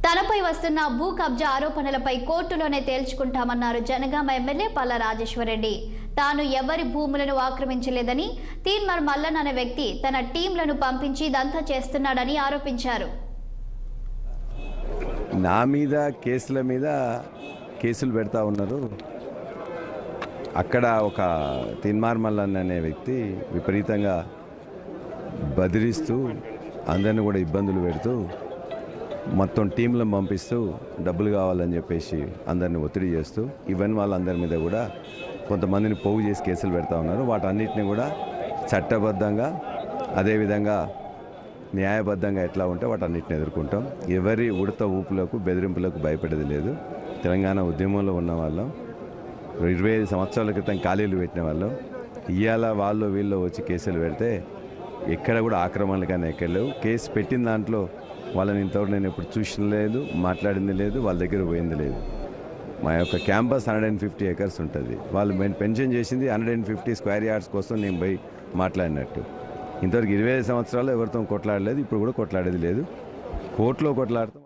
తనపై వస్తున్న భూ కబ్జా ఆరోపణలపై కోర్టులోనే తేల్చుకుంటామన్నారు జనగామ ఎమ్మెల్యే పల్లా రాజేశ్వరరెడ్డి. తాను ఎవరి భూములను ఆక్రమించలేదని, తీన్మార్ మల్లన్ అనే వ్యక్తి తన టీంలను పంపించి ఇదంతా చేస్తున్నాడని ఆరోపించారు. నా మీద కేసుల మీద కేసులు పెడతా ఉన్నారు. అక్కడ ఒక తీన్మార్ మల్లన్ అనే వ్యక్తి విపరీతంగా బెదిరిస్తూ అందరిని కూడా ఇబ్బందులు పెడుతూ మొత్తం టీంలను పంపిస్తూ డబ్బులు కావాలని చెప్పేసి అందరిని ఒత్తిడి చేస్తూ ఈవెన్ వాళ్ళందరి మీద కూడా కొంతమందిని పోగు చేసి కేసులు పెడతా ఉన్నారు. వాటన్నిటిని కూడా చట్టబద్ధంగా అదేవిధంగా న్యాయబద్ధంగా ఎట్లా ఉంటే వాటన్నిటిని ఎదుర్కొంటాం. ఎవరి ఉడత ఊపులకు బెదిరింపులకు భయపడేది లేదు. తెలంగాణ ఉద్యమంలో ఉన్న వాళ్ళం, 25 సంవత్సరాల క్రితం ఖాళీలు పెట్టిన వాళ్ళం. ఇవాళ వాళ్ళు వీళ్ళు వచ్చి కేసులు పెడితే ఎక్కడ కూడా ఆక్రమణలు కానీ ఎక్కడ లేవు. కేసు పెట్టిన దాంట్లో వాళ్ళని ఇంతవరకు నేను ఎప్పుడు చూసిన లేదు, మాట్లాడింది లేదు, వాళ్ళ దగ్గర పోయింది లేదు. మా యొక్క క్యాంపస్ 150 acres ఉంటుంది. వాళ్ళు పెన్షన్ చేసింది 150 square yards కోసం నేను పోయి మాట్లాడినట్టు. ఇంతవరకు 25 సంవత్సరాలు ఎవరితో కొట్లాడలేదు, ఇప్పుడు కూడా కొట్లాడేది లేదు. కోర్టులో కొట్లాడతాం.